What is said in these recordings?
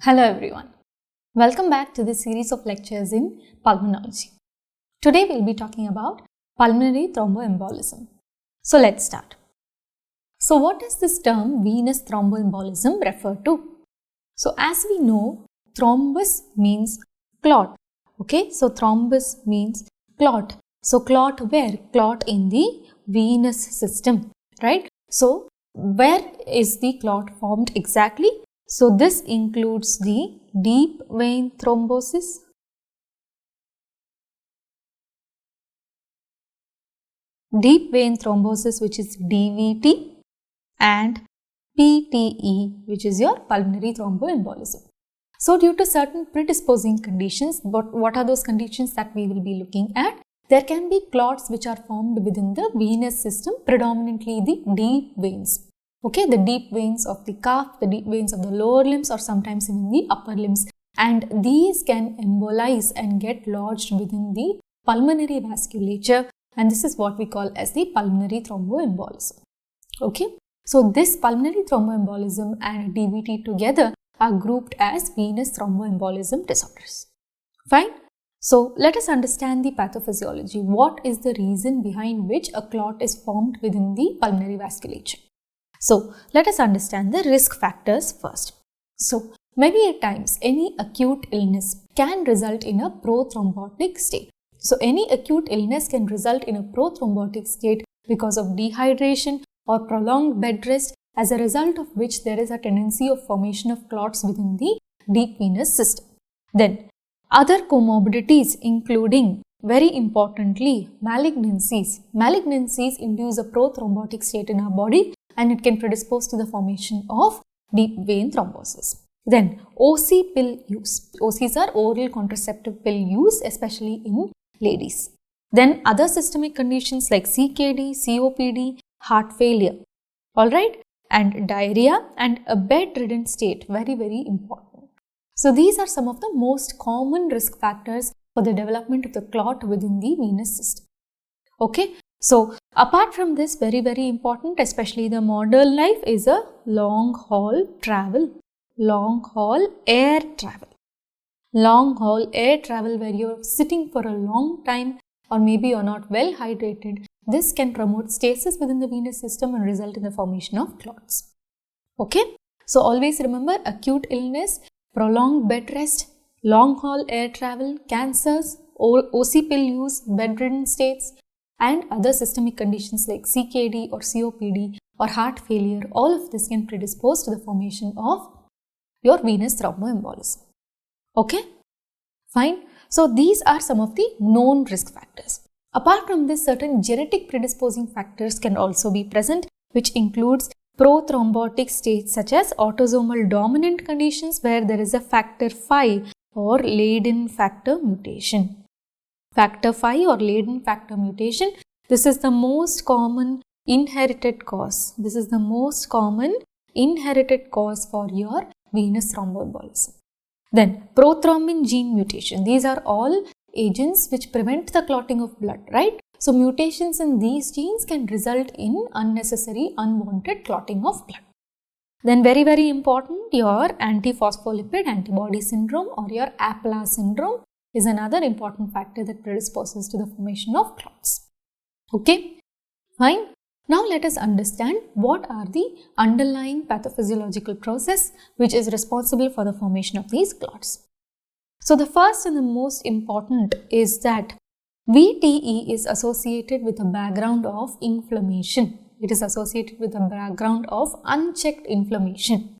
Hello everyone. Welcome back to this series of lectures in pulmonology. Today we'll be talking about pulmonary thromboembolism. So let's start. So what does this term venous thromboembolism refer to? So as we know, thrombus means clot. Okay, so thrombus means clot. So clot where? Clot in the venous system, right? So where is the clot formed exactly? So this includes the deep vein thrombosis, which is DVT, and PTE, which is your pulmonary thromboembolism. So due to certain predisposing conditions, what are those conditions that we will be looking at? There can be clots which are formed within the venous system, predominantly the deep veins. Okay, the deep veins of the calf, the deep veins of the lower limbs, or sometimes even the upper limbs, and these can embolize and get lodged within the pulmonary vasculature, and this is what we call as the pulmonary thromboembolism. Okay, so this pulmonary thromboembolism and DVT together are grouped as venous thromboembolism disorders. Fine. So let us understand the pathophysiology. What is the reason behind which a clot is formed within the pulmonary vasculature? So let us understand the risk factors first. So many a times any acute illness can result in a prothrombotic state. So any acute illness can result in a prothrombotic state because of dehydration or prolonged bed rest, as a result of which there is a tendency of formation of clots within the deep venous system. Then other comorbidities including, very importantly, malignancies. Malignancies induce a prothrombotic state in our body and it can predispose to the formation of deep vein thrombosis. Then OC pill use. OCs are oral contraceptive pill use, especially in ladies. Then other systemic conditions like CKD, COPD, heart failure. Alright, and diarrhea and a bedridden state, very important. So these are some of the most common risk factors for the development of the clot within the venous system. Okay, so apart from this, very important, especially the modern life, is a long haul travel, long haul air travel. Long haul air travel where you're sitting for a long time or maybe you're not well hydrated. This can promote stasis within the venous system and result in the formation of clots. Okay, so always remember acute illness, prolonged bed rest, long haul air travel, cancers, OC pill use, bedridden states, and other systemic conditions like CKD or COPD or heart failure. All of this can predispose to the formation of your venous thromboembolism. Okay, fine. So these are some of the known risk factors. Apart from this, certain genetic predisposing factors can also be present, which includes prothrombotic states such as autosomal dominant conditions where there is a factor V or Leiden factor mutation. Factor V or Leiden factor mutation, this is the most common inherited cause. This is the most common inherited cause for your venous thromboembolism. Then prothrombin gene mutation. These are all agents which prevent the clotting of blood, right? So mutations in these genes can result in unnecessary, unwanted clotting of blood. Then very important, your antiphospholipid antibody syndrome or your APLA syndrome is another important factor that predisposes to the formation of clots. Okay, fine. Now let us understand what are the underlying pathophysiological process which is responsible for the formation of these clots. So the first and the most important is that VTE is associated with a background of inflammation. It is associated with a background of unchecked inflammation.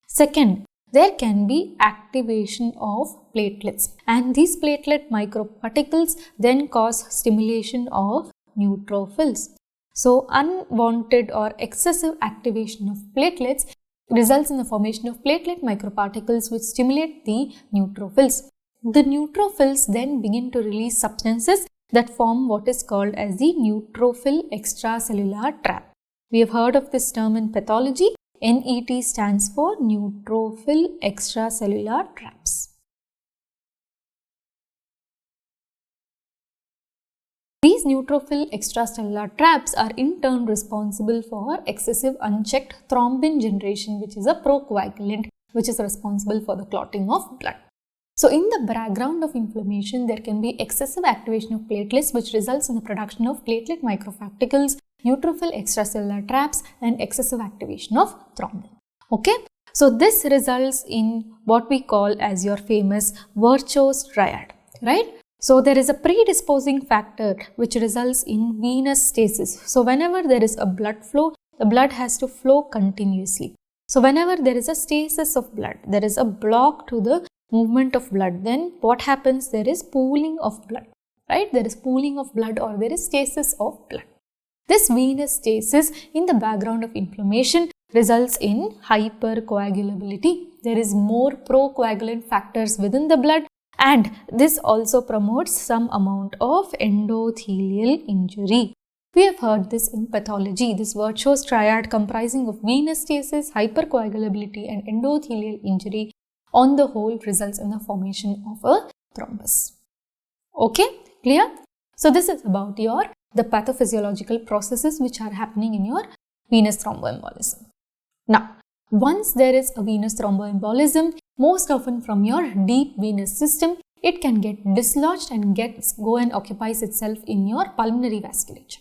Second, there can be activation of platelets, and these platelet microparticles then cause stimulation of neutrophils. So unwanted or excessive activation of platelets results in the formation of platelet microparticles which stimulate the neutrophils. The neutrophils then begin to release substances that form what is called as the neutrophil extracellular trap. We have heard of this term in pathology. NET stands for neutrophil extracellular traps. These neutrophil extracellular traps are in turn responsible for excessive unchecked thrombin generation, which is a procoagulant which is responsible for the clotting of blood. So in the background of inflammation, there can be excessive activation of platelets, which results in the production of platelet microfracticles, neutrophil extracellular traps, and excessive activation of thrombin. Okay, so this results in what we call as your famous Virchow's triad, right? So there is a predisposing factor which results in venous stasis. So whenever there is a blood flow, the blood has to flow continuously. So whenever there is a stasis of blood, there is a block to the movement of blood, then what happens? There is pooling of blood, right? There is pooling of blood or there is stasis of blood. This venous stasis in the background of inflammation results in hypercoagulability. There is more procoagulant factors within the blood, and this also promotes some amount of endothelial injury. We have heard this in pathology. This Virchow's triad comprising of venous stasis, hypercoagulability and endothelial injury on the whole results in the formation of a thrombus. Okay, clear? So this is about the pathophysiological processes which are happening in your venous thromboembolism. Now, once there is a venous thromboembolism, most often from your deep venous system, it can get dislodged and go and occupies itself in your pulmonary vasculature.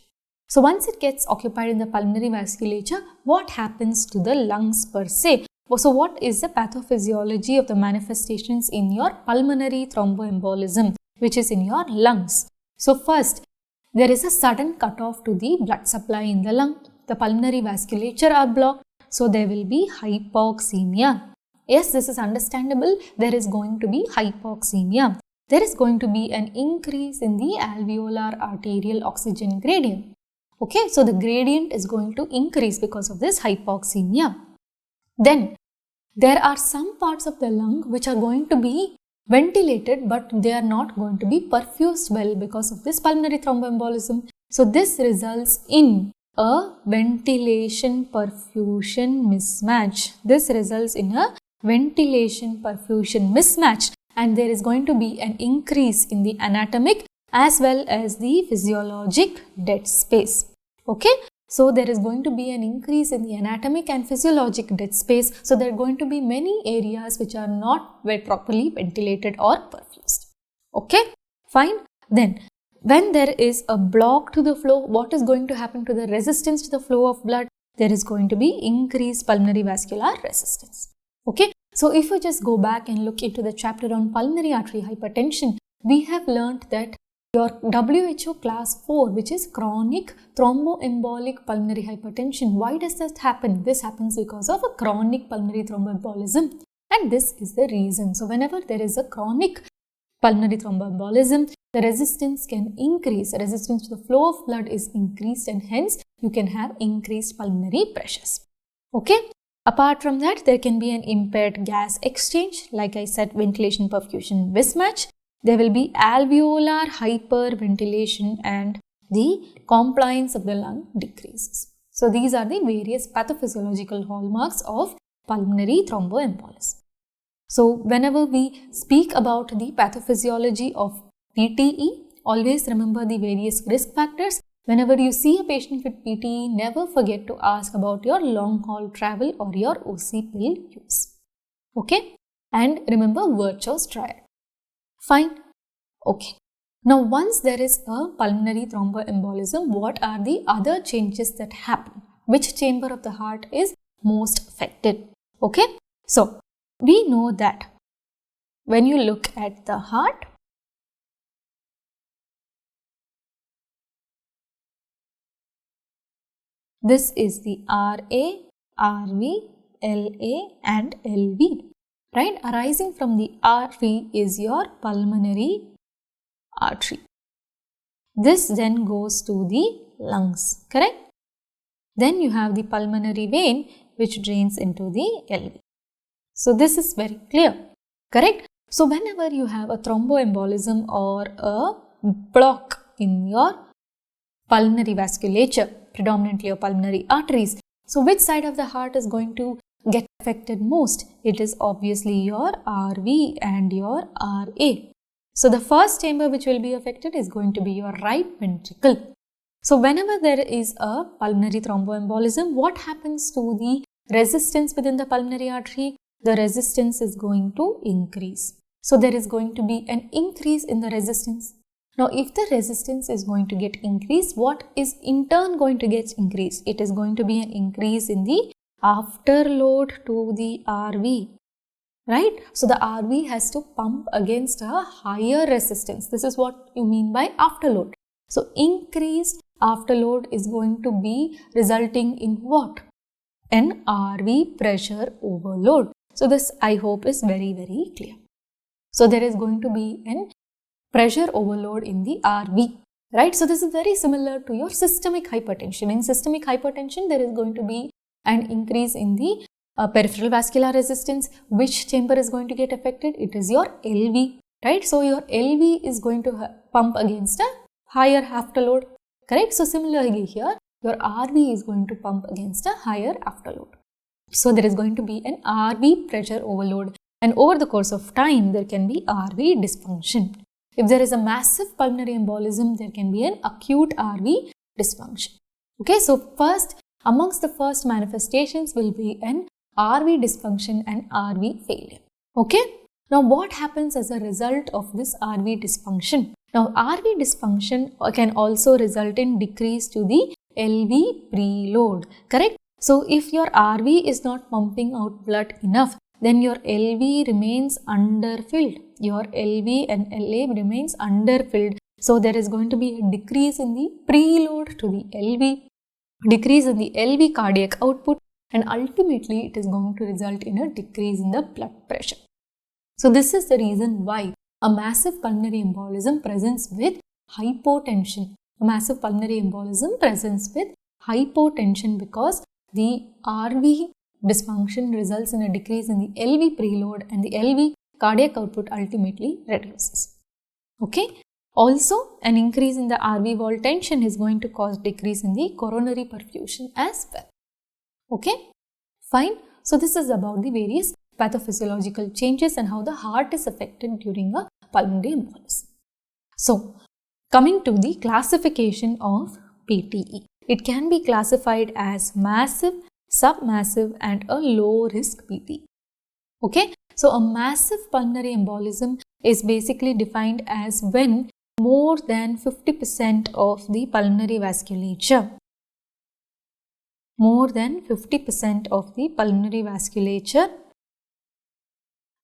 So once it gets occupied in the pulmonary vasculature, what happens to the lungs per se? So what is the pathophysiology of the manifestations in your pulmonary thromboembolism, which is in your lungs? So first, there is a sudden cutoff to the blood supply in the lung. The pulmonary vasculature are blocked, so there will be hypoxemia. Yes, this is understandable. There is going to be hypoxemia. There is going to be an increase in the alveolar arterial oxygen gradient. Okay, so the gradient is going to increase because of this hypoxemia. Then, there are some parts of the lung which are going to be ventilated, but they are not going to be perfused well because of this pulmonary thromboembolism. So this results in a ventilation perfusion mismatch. This results in a ventilation perfusion mismatch, and there is going to be an increase in the anatomic as well as the physiologic dead space. Okay, so there is going to be an increase in the anatomic and physiologic dead space. So there are going to be many areas which are not properly ventilated or perfused. Okay, fine. Then when there is a block to the flow, what is going to happen to the resistance to the flow of blood? There is going to be increased pulmonary vascular resistance. Okay, so if you just go back and look into the chapter on pulmonary artery hypertension, we have learnt that your WHO class 4, which is chronic thromboembolic pulmonary hypertension. Why does that happen? This happens because of a chronic pulmonary thromboembolism, and this is the reason. So whenever there is a chronic pulmonary thromboembolism, the resistance can increase. The resistance to the flow of blood is increased, and hence you can have increased pulmonary pressures. Okay. Apart from that, there can be an impaired gas exchange. Like I said, ventilation perfusion mismatch. There will be alveolar hyperventilation, and the compliance of the lung decreases. So these are the various pathophysiological hallmarks of pulmonary thromboembolism. So whenever we speak about the pathophysiology of PTE, always remember the various risk factors. Whenever you see a patient with PTE, never forget to ask about your long haul travel or your OC pill use. Okay, and remember Virchow's triad. Fine. Okay. Now, once there is a pulmonary thromboembolism, what are the other changes that happen? Which chamber of the heart is most affected? Okay. So, we know that when you look at the heart, this is the RA, RV, LA and LV. Right, arising from the RV is your pulmonary artery. This then goes to the lungs, correct? Then you have the pulmonary vein which drains into the LV. So this is very clear, correct? So whenever you have a thromboembolism or a block in your pulmonary vasculature, predominantly your pulmonary arteries, so which side of the heart is going to get affected most? It is obviously your RV and your RA. So the first chamber which will be affected is going to be your right ventricle. So whenever there is a pulmonary thromboembolism, what happens to the resistance within the pulmonary artery? the resistance is going to increase. So there is going to be an increase in the resistance. Now, if the resistance is going to get increased, what is in turn going to get increased? It is going to be an increase in the afterload to the RV, right? So the RV has to pump against a higher resistance. This is what you mean by afterload. So increased afterload is going to be resulting in what? An RV pressure overload. So this, I hope, is very, very clear. So there is going to be an pressure overload in the RV, right? So this is very similar to your systemic hypertension. In systemic hypertension, there is going to be an increase in the peripheral vascular resistance. Which chamber is going to get affected? It is your LV, right? So your LV is going to pump against a higher afterload, correct? So similarly here, your RV is going to pump against a higher afterload. So there is going to be an RV pressure overload, and over the course of time, there can be RV dysfunction. If there is a massive pulmonary embolism, there can be an acute RV dysfunction. Okay, so amongst the first manifestations will be an RV dysfunction and RV failure. Okay, now what happens as a result of this RV dysfunction? Now, RV dysfunction can also result in decrease to the LV preload, correct? So, if your RV is not pumping out blood enough, then your LV remains underfilled. Your LV and LA remains underfilled. So, there is going to be a decrease in the preload to the LV, decrease in the LV cardiac output, and ultimately it is going to result in a decrease in the blood pressure. So, this is the reason why a massive pulmonary embolism presents with hypotension. A massive pulmonary embolism presents with hypotension because the RV dysfunction results in a decrease in the LV preload, and the LV cardiac output ultimately reduces. Okay. Also, an increase in the RV wall tension is going to cause decrease in the coronary perfusion as well. Okay. Fine. So, this is about the various pathophysiological changes and how the heart is affected during a pulmonary embolism. So, coming to the classification of PTE. It can be classified as massive, submassive and a low risk PTE. Okay. So, a massive pulmonary embolism is basically defined as when more than 50% of the pulmonary vasculature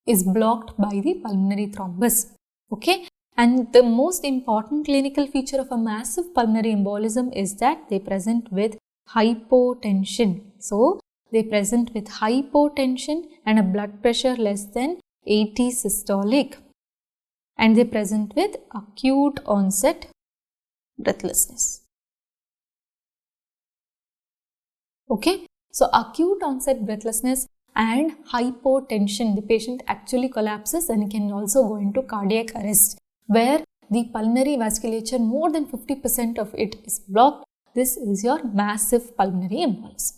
is blocked by the pulmonary thrombus. Okay. And the most important clinical feature of a massive pulmonary embolism is that they present with hypotension. So, they present with hypotension and a blood pressure less than 80 systolic. And they present with acute onset breathlessness. Okay. So, acute onset breathlessness and hypotension, the patient actually collapses and can also go into cardiac arrest, where the pulmonary vasculature, more than 50% of it is blocked. This is your massive pulmonary embolism.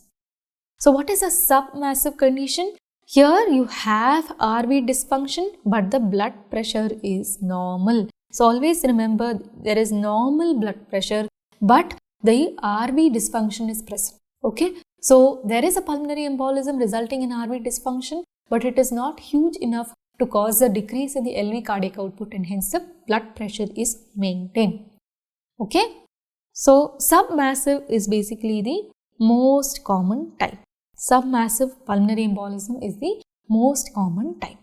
So, what is a submassive condition? Here you have RV dysfunction, but the blood pressure is normal. So, always remember there is normal blood pressure, but the RV dysfunction is present. Okay. So, there is a pulmonary embolism resulting in RV dysfunction, but it is not huge enough to cause a decrease in the LV cardiac output, and hence the blood pressure is maintained. Okay. So, submassive is basically the most common type. Submassive pulmonary embolism is the most common type.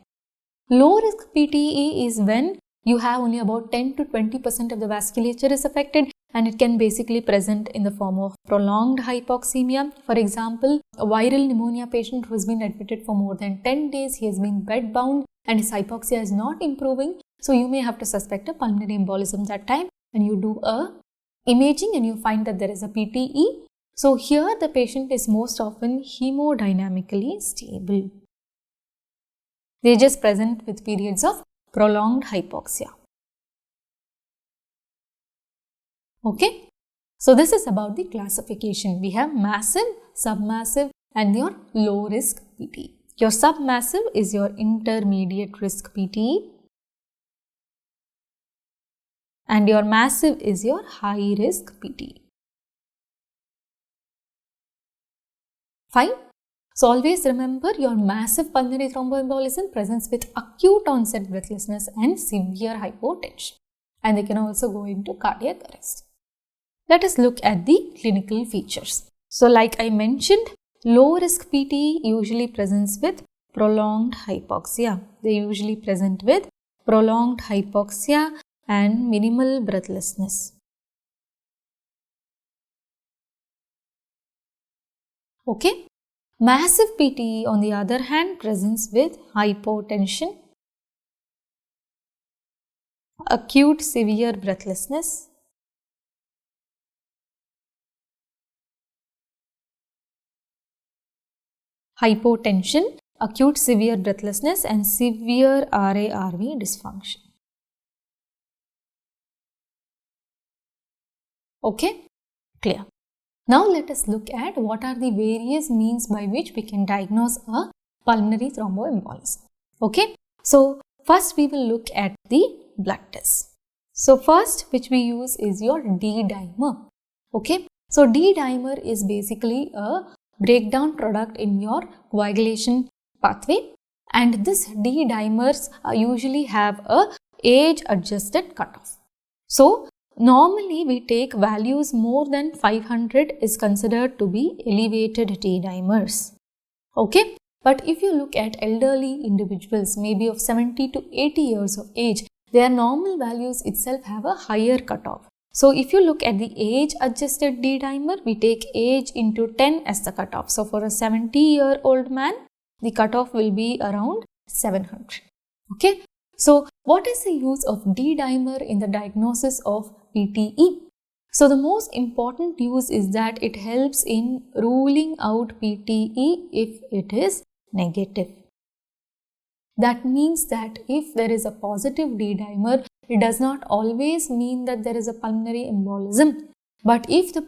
Low risk PTE is when you have only about 10 to 20% of the vasculature is affected, and it can basically present in the form of prolonged hypoxemia. For example, a viral pneumonia patient who has been admitted for more than 10 days, he has been bed bound and his hypoxia is not improving. So, you may have to suspect a pulmonary embolism that time, and you do a imaging and you find that there is a PTE. So, here the patient is most often hemodynamically stable. They just present with periods of prolonged hypoxia. Okay. So, this is about the classification. We have massive, submassive and your low risk PTE. Your submassive is your intermediate risk PTE and your massive is your high risk PTE. Fine. So always remember, your massive pulmonary thromboembolism presents with acute onset breathlessness and severe hypotension, and they can also go into cardiac arrest. Let us look at the clinical features. So like I mentioned, low risk PTE usually presents with prolonged hypoxia. They usually present with prolonged hypoxia and minimal breathlessness. Okay. Massive PTE on the other hand presents with hypotension, acute severe breathlessness, hypotension, acute severe breathlessness and severe RA-RV dysfunction. Okay, clear. Now let us look at what are the various means by which we can diagnose a pulmonary thromboembolism. Okay, so first we will look at the blood test. So first which we use is your D-dimer. Okay, so D-dimer is basically a breakdown product in your coagulation pathway, and this D-dimers usually have a age adjusted cutoff. So normally we take values more than 500 is considered to be elevated D-dimers. Okay, but if you look at elderly individuals, maybe of 70 to 80 years of age, their normal values itself have a higher cutoff. So if you look at the age adjusted D-dimer, we take age into 10 as the cutoff. So for a 70-year-old man, the cutoff will be around 700. Okay, so what is the use of D-dimer in the diagnosis of PTE? So the most important use is that it helps in ruling out PTE if it is negative. That means that if there is a positive D-dimer, it does not always mean that there is a pulmonary embolism. But if the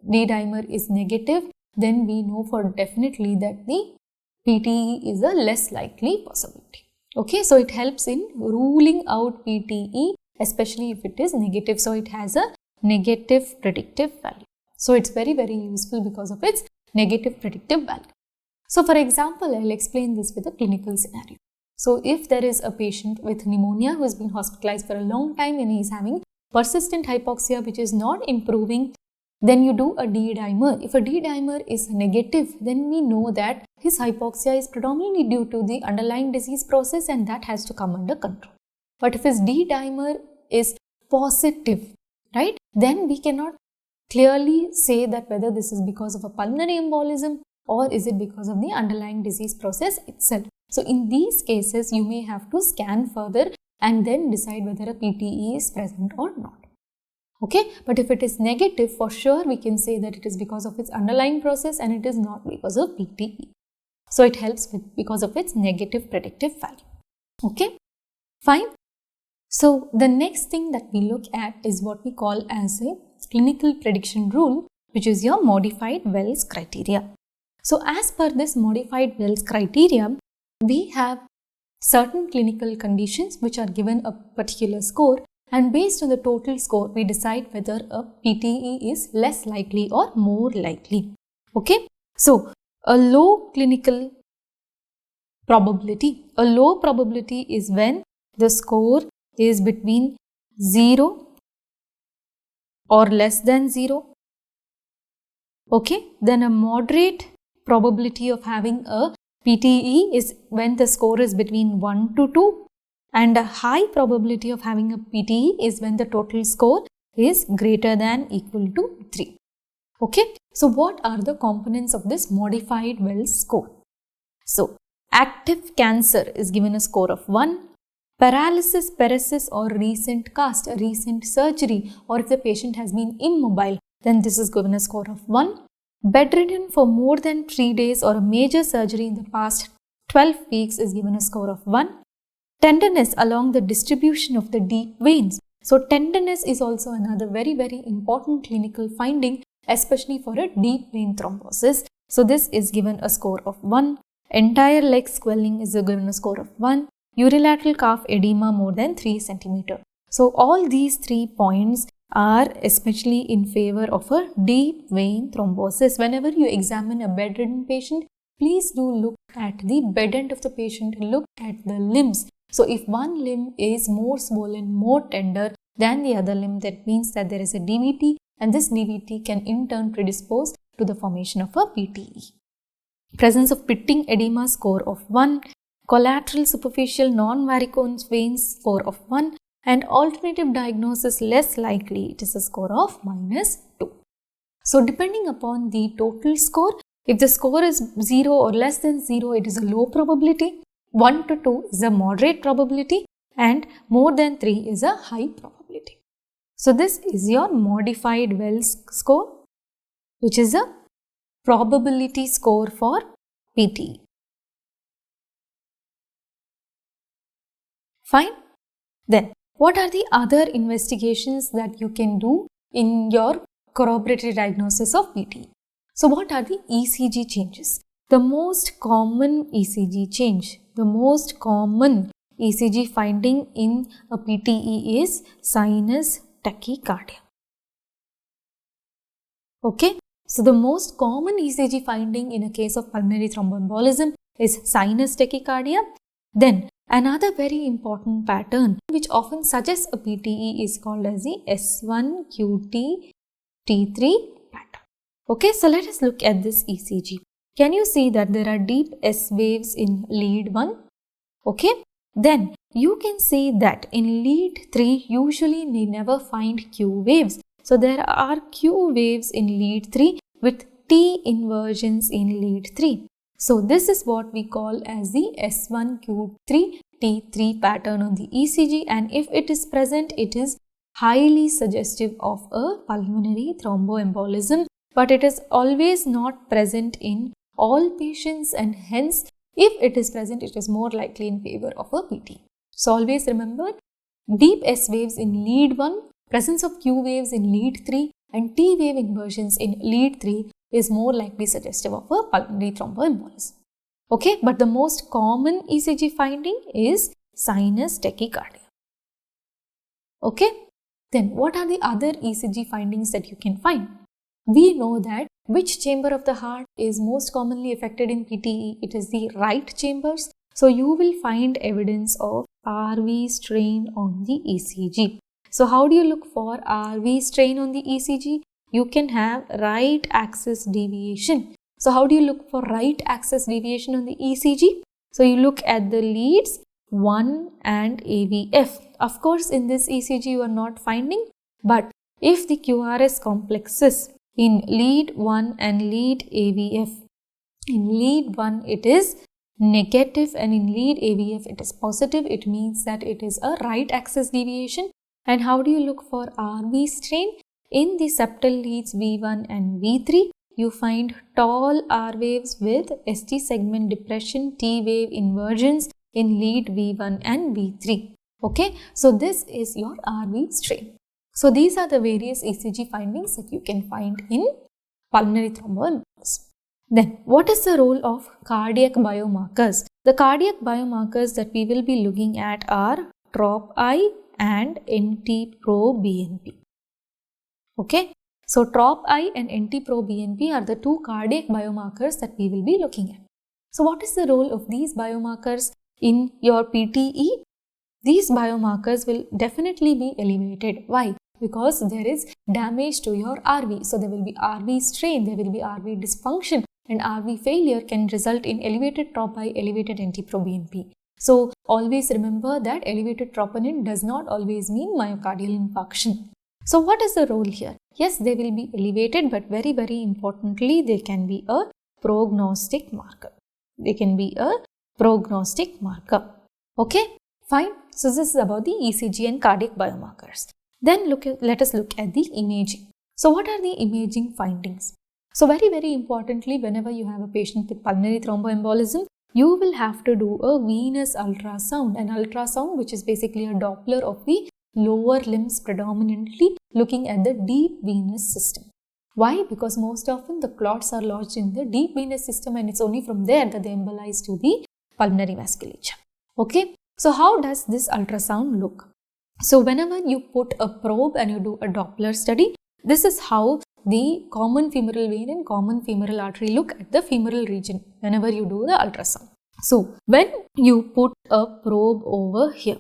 D-dimer is negative, then we know for definitely that the PTE is a less likely possibility. Okay, so it helps in ruling out PTE, especially if it is negative. So it has a negative predictive value. So it's very, very useful because of its negative predictive value. So for example, I'll explain this with a clinical scenario. So if there is a patient with pneumonia who has been hospitalized for a long time and he is having persistent hypoxia which is not improving, then you do a D-dimer. If a D-dimer is negative, then we know that his hypoxia is predominantly due to the underlying disease process and that has to come under control. But if his D-dimer is positive, right, then we cannot clearly say that whether this is because of a pulmonary embolism or is it because of the underlying disease process itself. So in these cases, you may have to scan further and then decide whether a PTE is present or not. Okay, but if it is negative, for sure we can say that it is because of its underlying process and it is not because of PTE. So it helps because of its negative predictive value. Okay, fine. So the next thing that we look at is what we call as a clinical prediction rule, which is your modified Wells criteria. So as per this modified Wells criteria, we have certain clinical conditions which are given a particular score, and based on the total score, we decide whether a PTE is less likely or more likely. Okay, so a low clinical probability. A low probability is when the score is between 0 or less than 0. Okay, then a moderate probability of having a PTE is when the score is between 1 to 2, and a high probability of having a PTE is when the total score is greater than equal to 3. Okay, so what are the components of this modified Wells score? So active cancer is given a score of 1, paralysis, paresis or recent cast, a recent surgery, or if the patient has been immobile, then this is given a score of 1. Bedridden for more than 3 days or a major surgery in the past 12 weeks is given a score of 1. Tenderness along the distribution of the deep veins. So tenderness is also another very, very important clinical finding, especially for a deep vein thrombosis. So this is given a score of 1. Entire leg swelling is given a score of 1. Unilateral calf edema more than 3 cm. So all these 3 points are especially in favor of a deep vein thrombosis. Whenever you examine a bedridden patient, please do look at the bed end of the patient, look at the limbs. So if one limb is more swollen, more tender than the other limb, that means that there is a DVT, and this DVT can in turn predispose to the formation of a PTE. Presence of pitting edema, score of 1, collateral superficial non-varicose veins, score of 1, and alternative diagnosis less likely, it is a score of -2. So depending upon the total score, if the score is 0 or less than 0, it is a low probability, 1 to 2 is a moderate probability, and more than 3 is a high probability. So this is your modified Wells score, which is a probability score for PTE. Fine. Then, what are the other investigations that you can do in your corroboratory diagnosis of PTE? So, what are the ECG changes? The most common ECG change, the most common ECG finding in a PTE is sinus tachycardia. Okay. So, the most common ECG finding in a case of pulmonary thromboembolism is sinus tachycardia. Then, another very important pattern which often suggests a PTE is called as the S1QT T3 pattern. Okay, so let us look at this ECG. Can you see that there are deep S waves in lead 1? Okay, then you can see that in lead 3 usually we never find Q waves. So there are Q waves in lead 3 with T inversions in lead 3. So this is what we call as the S1Q3 T3 pattern on the ECG, and if it is present, it is highly suggestive of a pulmonary thromboembolism, but it is always not present in all patients, and hence if it is present, it is more likely in favor of a PT. So always remember, deep S waves in lead 1, presence of Q waves in lead 3 and T wave inversions in lead 3 is more likely suggestive of a pulmonary thromboembolism. Okay, but the most common ECG finding is sinus tachycardia. Okay, then what are the other ECG findings that you can find? We know that which chamber of the heart is most commonly affected in PTE? It is the right chambers. So you will find evidence of RV strain on the ECG. So how do you look for RV strain on the ECG? You can have right axis deviation. So how do you look for right axis deviation on the ECG? So you look at the leads 1 and AVF. Of course, in this ECG you are not finding, but if the QRS complexes in lead 1 and lead AVF, in lead 1 it is negative and in lead AVF it is positive, it means that it is a right axis deviation. And how do you look for RV strain? In the septal leads V1 and V3, you find tall R waves with ST segment depression, T wave inversions in lead V1 and V3. Okay, so this is your RV strain. So these are the various ECG findings that you can find in pulmonary thromboembolism. Then, what is the role of cardiac biomarkers? The cardiac biomarkers that we will be looking at are TROP-I and NT-proBNP. Okay, so TROP-I and NT-proBNP are the two cardiac biomarkers that we will be looking at. So what is the role of these biomarkers in your PTE? These biomarkers will definitely be elevated. Why? Because there is damage to your RV. So there will be RV strain, there will be RV dysfunction, and RV failure can result in elevated TROP-I, elevated NT-proBNP. So always remember that elevated troponin does not always mean myocardial infarction. So what is the role here? Yes, they will be elevated, but very, very importantly, they can be a prognostic marker. They can be a prognostic marker. Okay, fine. So this is about the ECG and cardiac biomarkers. Then let us look at the imaging. So what are the imaging findings? So very, very importantly, whenever you have a patient with pulmonary thromboembolism, you will have to do a venous ultrasound, an ultrasound which is basically a Doppler of the lower limbs, predominantly looking at the deep venous system. Why? Because most often the clots are lodged in the deep venous system, and it's only from there that they embolize to the pulmonary vasculature. Okay, so how does this ultrasound look? So whenever you put a probe and you do a Doppler study, this is how the common femoral vein and common femoral artery. Look at the femoral region whenever you do the ultrasound. So, when you put a probe over here,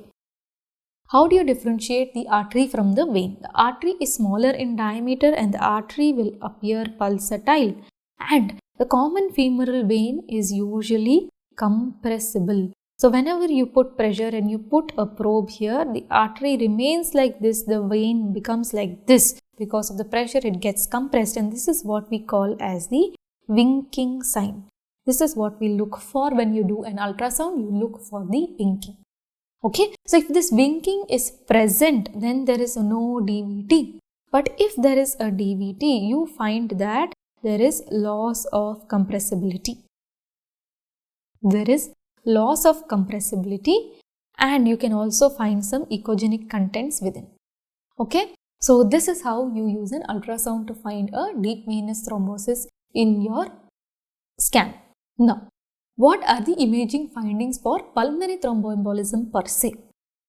how do you differentiate the artery from the vein? The artery is smaller in diameter and the artery will appear pulsatile, and the common femoral vein is usually compressible. So, whenever you put pressure and you put a probe here, the artery remains like this, the vein becomes like this. Because of the pressure, it gets compressed, and this is what we call as the winking sign. This is what we look for when you do an ultrasound. You look for the winking. Okay, so if this winking is present, then there is no DVT. But if there is a DVT, you find that there is loss of compressibility. There is loss of compressibility, and you can also find some echogenic contents within. Okay, so this is how you use an ultrasound to find a deep venous thrombosis in your scan. Now, what are the imaging findings for pulmonary thromboembolism per se?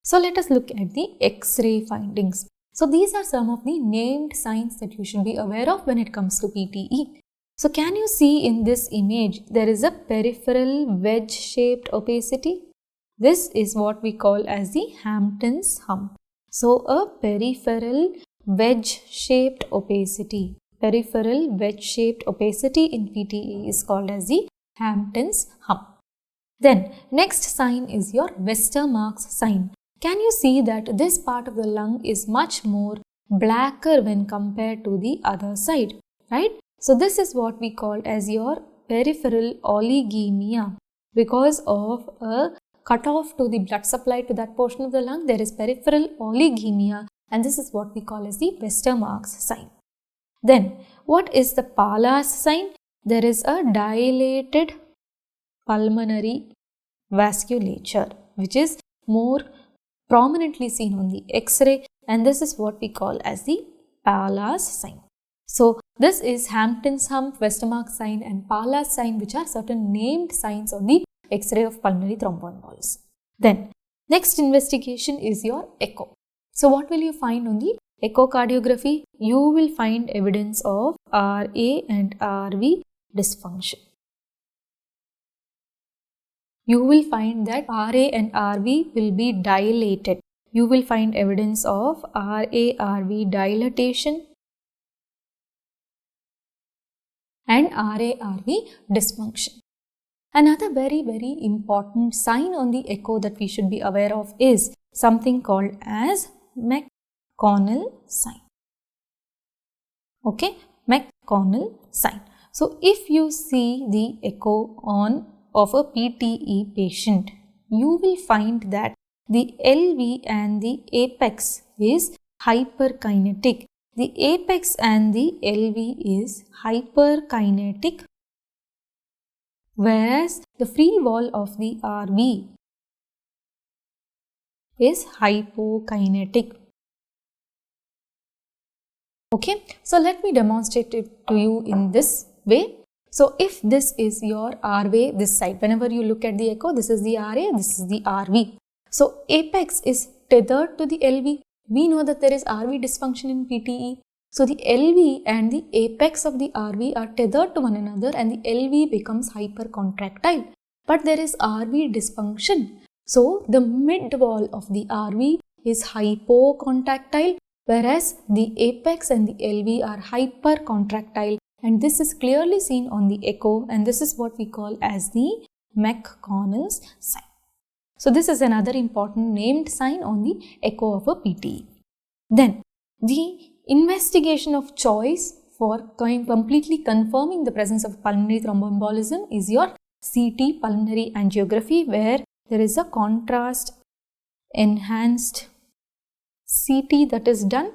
So, let us look at the X-ray findings. So, these are some of the named signs that you should be aware of when it comes to PTE. So, can you see in this image, there is a peripheral wedge-shaped opacity? This is what we call as the Hampton's hump. So, a peripheral wedge-shaped opacity. Peripheral wedge-shaped opacity in PTE is called as the Hampton's hump. Then next sign is your Westermarck's sign. Can you see that this part of the lung is much more blacker when compared to the other side, right? So this is what we call as your peripheral oligemia. Because of a cutoff to the blood supply to that portion of the lung, there is peripheral oligemia, and this is what we call as the Westermarck's sign. Then what is the Pallas sign? There is a dilated pulmonary vasculature, which is more prominently seen on the X-ray, and this is what we call as the Pallas sign. So, this is Hampton's hump, Westermarck's sign and Pallas sign, which are certain named signs on the X-ray of pulmonary thromboembolism. Then, next investigation is your echo. So, what will you find on the echocardiography? You will find evidence of RA and RV dysfunction. You will find that RA and RV will be dilated. You will find evidence of RA-RV dilatation and RA-RV dysfunction. Another very important sign on the echo that we should be aware of is something called as McConnell sign. Okay, McConnell sign. So, if you see the echo of a PTE patient, you will find that the LV and the apex is hyperkinetic. The apex and the LV is hyperkinetic, whereas the free wall of the RV is hypokinetic. Okay, so let me demonstrate it to you in this way. So, if this is your R wave, this side, whenever you look at the echo, this is the RA, this is the RV. So, apex is tethered to the LV. We know that there is RV dysfunction in PTE. So, the LV and the apex of the RV are tethered to one another and the LV becomes hypercontractile. But there is RV dysfunction. So, the mid wall of the RV is hypocontractile, whereas the apex and the LV are hypercontractile, and this is clearly seen on the echo, and this is what we call as the McConnell's sign. So, this is another important named sign on the echo of a PTE. Then, the investigation of choice for completely confirming the presence of pulmonary thromboembolism is your CT pulmonary angiography, where there is a contrast enhanced CT that is done,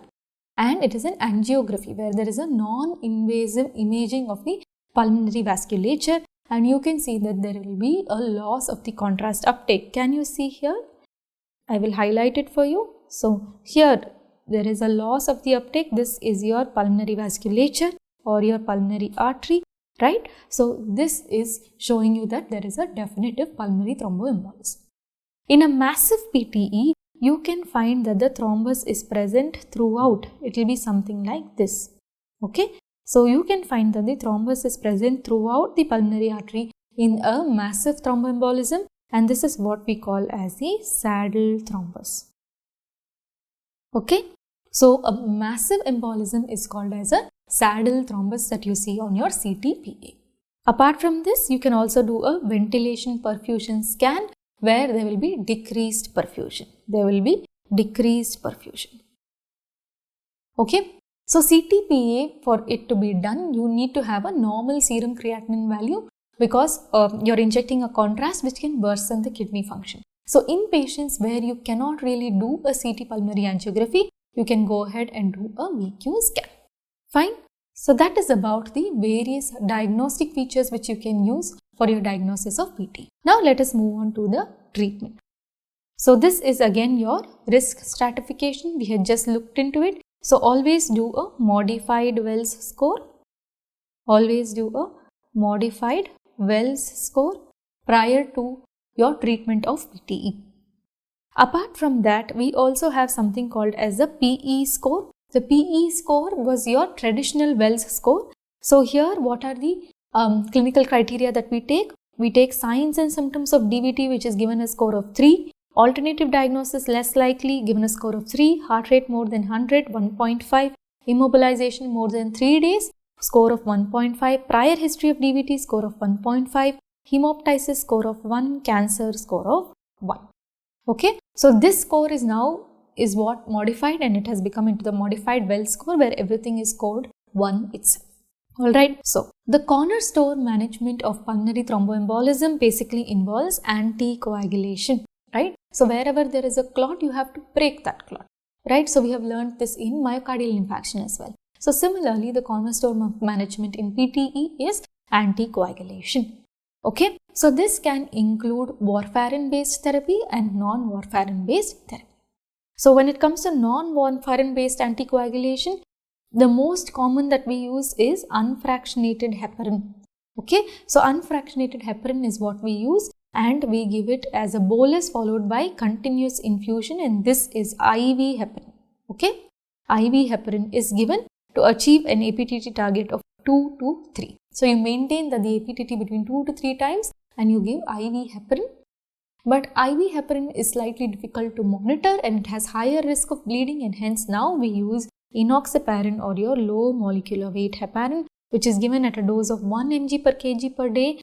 and it is an angiography where there is a non-invasive imaging of the pulmonary vasculature, and you can see that there will be a loss of the contrast uptake. Can you see here? I will highlight it for you. So, here there is a loss of the uptake. This is your pulmonary vasculature or your pulmonary artery, right? So, this is showing you that there is a definitive pulmonary thromboembolism. In a massive PTE, you can find that the thrombus is present throughout. It will be something like this. Okay. So you can find that the thrombus is present throughout the pulmonary artery in a massive thromboembolism, and this is what we call as the saddle thrombus. Okay, so a massive embolism is called as a saddle thrombus that you see on your CTPA. Apart from this, you can also do a ventilation perfusion scan where there will be decreased perfusion. Okay, so CTPA, for it to be done, you need to have a normal serum creatinine value because you're injecting a contrast which can worsen the kidney function. So in patients where you cannot really do a CT pulmonary angiography, you can go ahead and do a VQ scan. Fine. So that is about the various diagnostic features which you can use for your diagnosis of PT. Now let us move on to the treatment. So this is again your risk stratification. We had just looked into it. So always do a modified Wells score. Prior to your treatment of PTE. Apart from that, we also have something called as a PE score. The PE score was your traditional Wells score. So here, what are the clinical criteria that we take? We take signs and symptoms of DVT, which is given a score of 3. Alternative diagnosis less likely, given a score of 3. Heart rate more than 100, 1.5. Immobilization more than 3 days, score of 1.5. Prior history of DVT, score of 1.5. Hemoptysis, score of 1. Cancer, score of 1. Okay, so this score is now what modified, and it has become into the modified Wells score where everything is scored 1 itself. Alright, so the cornerstone management of pulmonary thromboembolism basically involves anticoagulation, right? So wherever there is a clot, you have to break that clot, right? So we have learned this in myocardial infarction as well. So similarly, the cornerstone of management in PTE is anticoagulation. Okay, so this can include warfarin based therapy and non-warfarin based therapy. So when it comes to non-warfarin based anticoagulation, the most common that we use is unfractionated heparin. Okay, so unfractionated heparin is what we use, and we give it as a bolus followed by continuous infusion, and this is IV heparin. Okay, IV heparin is given to achieve an APTT target of 2 to 3. So you maintain that the APTT between 2 to 3 times and you give IV heparin. But IV heparin is slightly difficult to monitor and it has higher risk of bleeding, and hence now we use enoxaparin or your low molecular weight heparin, which is given at a dose of 1 mg per kg per day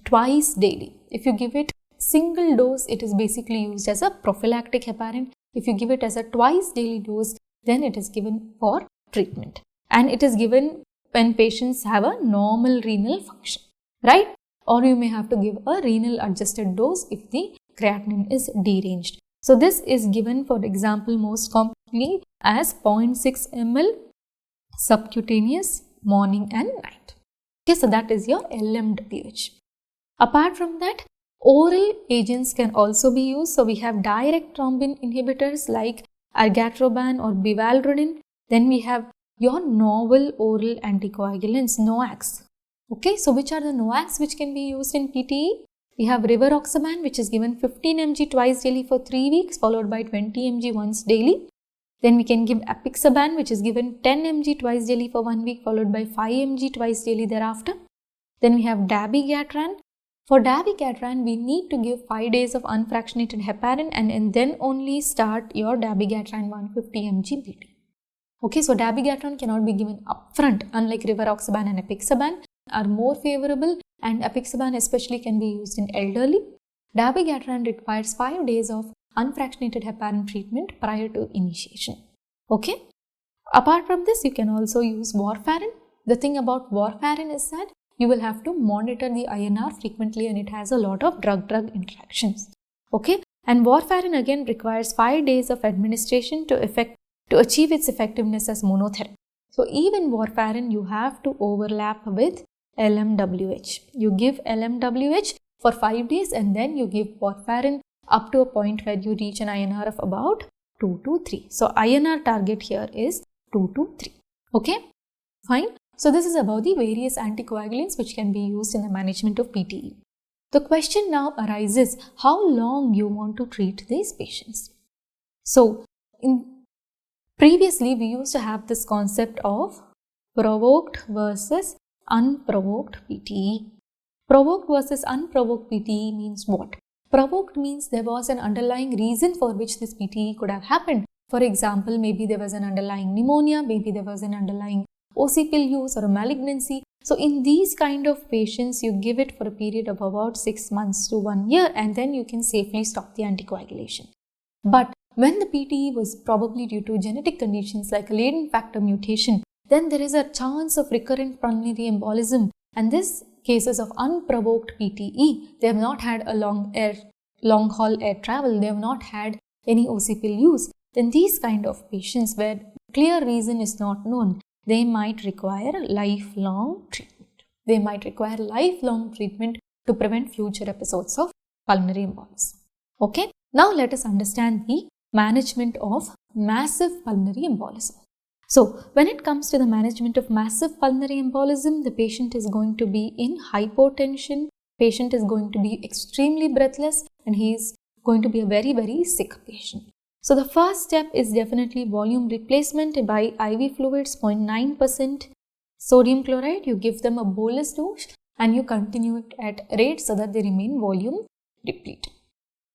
twice daily. If you give it single dose, it is basically used as a prophylactic heparin. If you give it as a twice daily dose, then it is given for treatment, and it is given when patients have a normal renal function, right? Or you may have to give a renal adjusted dose if the creatinine is deranged. So this is given, for example, most commonly as 0.6 ml subcutaneous morning and night. Okay, so that is your LMWH. Apart from that, oral agents can also be used. So we have direct thrombin inhibitors like argatroban or bivalirudin. Then we have your novel oral anticoagulants, NOACs. Okay, so which are the NOACs which can be used in PTE? We have Rivaroxaban, which is given 15 mg twice daily for 3 weeks followed by 20 mg once daily. Then we can give Apixaban, which is given 10 mg twice daily for 1 week followed by 5 mg twice daily thereafter. Then we have dabigatran. For dabigatran, we need to give 5 days of unfractionated heparin and then only start your dabigatran 150 mg BD. Okay, so dabigatran cannot be given upfront, unlike Rivaroxaban and Apixaban are more favorable, and Apixaban especially can be used in elderly. Dabigatran requires 5 days of unfractionated heparin treatment prior to initiation. Okay. Apart from this, you can also use warfarin. The thing about warfarin is that you will have to monitor the INR frequently, and it has a lot of drug-drug interactions. Okay. And warfarin again requires 5 days of administration to achieve its effectiveness as monotherapy. So even warfarin you have to overlap with LMWH. You give LMWH for 5 days and then you give warfarin up to a point where you reach an INR of about 2 to 3. So INR target here is 2 to 3. Okay, fine. So this is about the various anticoagulants which can be used in the management of PTE. The question now arises, how long you want to treat these patients? So previously we used to have this concept of provoked versus unprovoked PTE. Provoked versus unprovoked PTE means what? Provoked means there was an underlying reason for which this PTE could have happened. For example, maybe there was an underlying pneumonia, maybe there was an underlying OC pill use or a malignancy. So in these kind of patients, you give it for a period of about 6 months to 1 year, and then you can safely stop the anticoagulation. But when the PTE was probably due to genetic conditions like a latent factor mutation, then there is a chance of recurrent pulmonary embolism, and this cases of unprovoked PTE, they have not had a long haul air travel, they have not had any OC pill use, then these kind of patients where clear reason is not known, they might require lifelong treatment. They might require lifelong treatment to prevent future episodes of pulmonary embolism. Okay, now let us understand the management of massive pulmonary embolism. So, when it comes to the management of massive pulmonary embolism, the patient is going to be in hypotension, patient is going to be extremely breathless, and he is going to be a very, very sick patient. So, the first step is definitely volume replacement by IV fluids, 0.9% sodium chloride. You give them a bolus dose and you continue it at rate so that they remain volume depleted.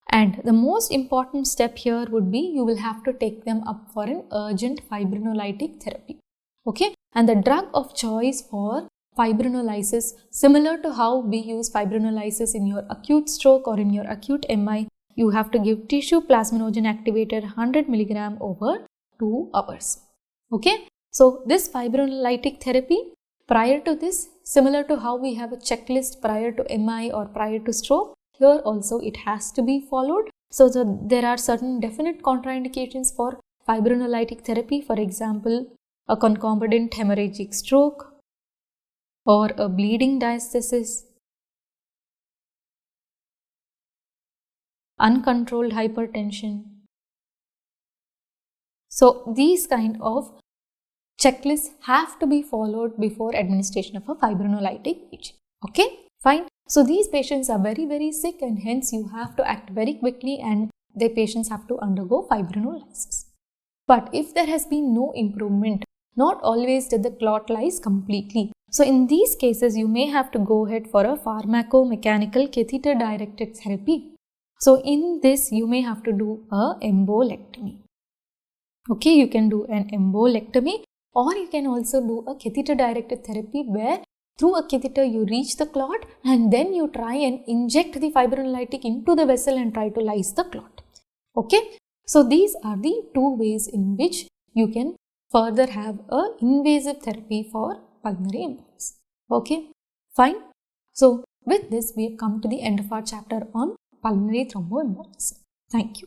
And the most important step here would be you will have to take them up for an urgent fibrinolytic therapy. Okay, and the drug of choice for fibrinolysis, similar to how we use fibrinolysis in your acute stroke or in your acute MI, you have to give tissue plasminogen activator 100 mg over 2 hours. Okay, so this fibrinolytic therapy, prior to this, similar to how we have a checklist prior to MI or prior to stroke, here also it has to be followed. So there are certain definite contraindications for fibrinolytic therapy, for example, a concomitant hemorrhagic stroke or a bleeding diastasis, uncontrolled hypertension. So these kind of checklists have to be followed before administration of a fibrinolytic agent. Okay, fine. So these patients are very, very sick, and hence you have to act very quickly and the patients have to undergo fibrinolysis. But if there has been no improvement, not always did the clot lyse completely. So in these cases, you may have to go ahead for a pharmacomechanical catheter-directed therapy. So in this, you may have to do a embolectomy. Okay, you can do an embolectomy, or you can also do a catheter-directed therapy where through a catheter you reach the clot and then you try and inject the fibrinolytic into the vessel and try to lyse the clot. Okay, so these are the two ways in which you can further have a invasive therapy for pulmonary embolism. Okay, fine. So with this, we have come to the end of our chapter on pulmonary thromboembolism. Thank you.